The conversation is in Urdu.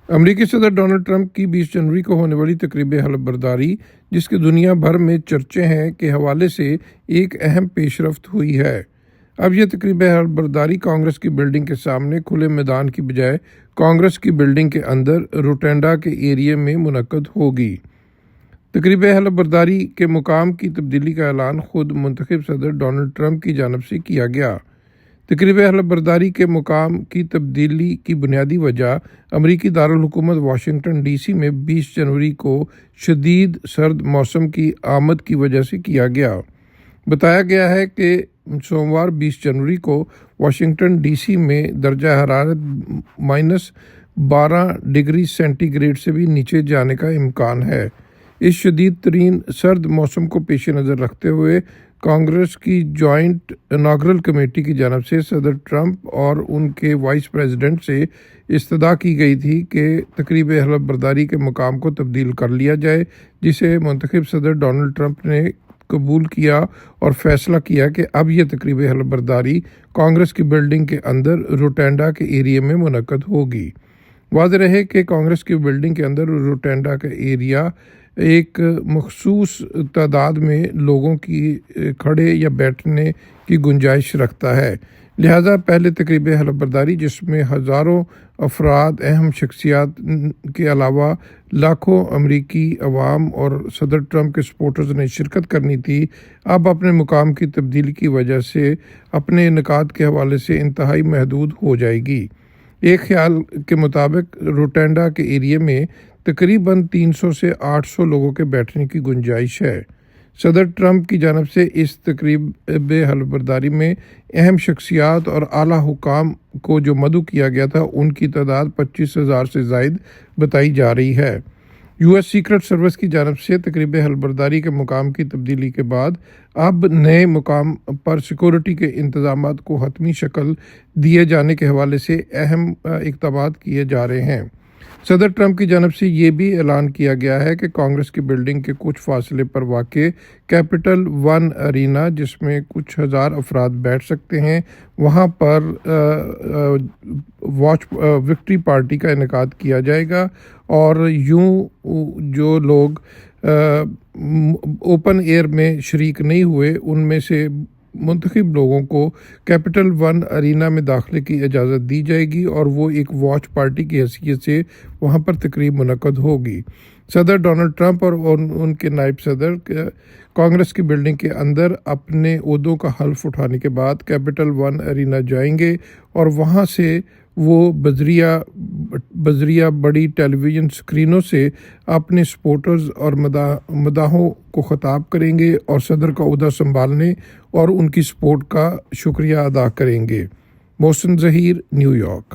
امریکی صدر ڈونلڈ ٹرمپ کی 20 جنوری کو ہونے والی تقریب حلف برداری، جس کے دنیا بھر میں چرچے ہیں، کے حوالے سے ایک اہم پیش رفت ہوئی ہے۔ اب یہ تقریب حلف برداری کانگریس کی بلڈنگ کے سامنے کھلے میدان کی بجائے کانگریس کی بلڈنگ کے اندر روٹینڈا کے ایریا میں منعقد ہوگی۔ تقریب حلف برداری کے مقام کی تبدیلی کا اعلان خود منتخب صدر ڈونلڈ ٹرمپ کی جانب سے کیا گیا۔ تقریب حلف برداری کے مقام کی تبدیلی کی بنیادی وجہ امریکی دارالحکومت واشنگٹن ڈی سی میں 20 جنوری کو شدید سرد موسم کی آمد کی وجہ سے کیا گیا۔ بتایا گیا ہے کہ سوموار 20 جنوری کو واشنگٹن ڈی سی میں درجہ حرارت -12 ڈگری سینٹی گریڈ سے بھی نیچے جانے کا امکان ہے۔ اس شدید ترین سرد موسم کو پیش نظر رکھتے ہوئے کانگریس کی جوائنٹ اناگرل کمیٹی کی جانب سے صدر ٹرمپ اور ان کے وائس پریزیڈنٹ سے استدعا کی گئی تھی کہ تقریب حلف برداری کے مقام کو تبدیل کر لیا جائے، جسے منتخب صدر ڈونلڈ ٹرمپ نے قبول کیا اور فیصلہ کیا کہ اب یہ تقریب حلف برداری کانگریس کی بلڈنگ کے اندر روٹینڈا کے ایریا میں منعقد ہوگی۔ واضح رہے کہ کانگریس کی بلڈنگ کے اندر روٹینڈا کا ایریا ایک مخصوص تعداد میں لوگوں کی کھڑے یا بیٹھنے کی گنجائش رکھتا ہے، لہذا پہلے تقریب حلف برداری جس میں ہزاروں افراد، اہم شخصیات کے علاوہ لاکھوں امریکی عوام اور صدر ٹرمپ کے سپورٹرز نے شرکت کرنی تھی، اب اپنے مقام کی تبدیلی کی وجہ سے اپنے انعقاد کے حوالے سے انتہائی محدود ہو جائے گی۔ ایک خیال کے مطابق روٹینڈا کے ایریا میں تقریباً 300 سے 800 لوگوں کے بیٹھنے کی گنجائش ہے۔ صدر ٹرمپ کی جانب سے اس تقریب حلف برداری میں اہم شخصیات اور اعلیٰ حکام کو جو مدعو کیا گیا تھا، ان کی تعداد 25,000 سے زائد بتائی جا رہی ہے۔ US سیکرٹ سروس کی جانب سے تقریب حلف برداری کے مقام کی تبدیلی کے بعد اب نئے مقام پر سیکورٹی کے انتظامات کو حتمی شکل دیے جانے کے حوالے سے اہم اقدامات کیے جا رہے ہیں۔ صدر ٹرمپ کی جانب سے یہ بھی اعلان کیا گیا ہے کہ کانگریس کی بلڈنگ کے کچھ فاصلے پر واقع کیپٹل ون ارینا، جس میں کچھ ہزار افراد بیٹھ سکتے ہیں، وہاں پر وکٹری پارٹی کا انعقاد کیا جائے گا، اور یوں جو لوگ اوپن ایئر میں شریک نہیں ہوئے ان میں سے منتخب لوگوں کو کیپٹل ون ارینا میں داخلے کی اجازت دی جائے گی اور وہ ایک واچ پارٹی کی حیثیت سے وہاں پر تقریب منعقد ہوگی۔ صدر ڈونلڈ ٹرمپ اور ان کے نائب صدر کانگریس کی بلڈنگ کے اندر اپنے عہدوں کا حلف اٹھانے کے بعد کیپٹل ون ارینا جائیں گے اور وہاں سے وہ بذریعہ بڑی ٹیلی ویژن سکرینوں سے اپنے سپورٹرز اور مداحوں کو خطاب کریں گے اور صدر کا عہدہ سنبھالنے اور ان کی سپورٹ کا شکریہ ادا کریں گے۔ محسن ظہیر، نیو یارک۔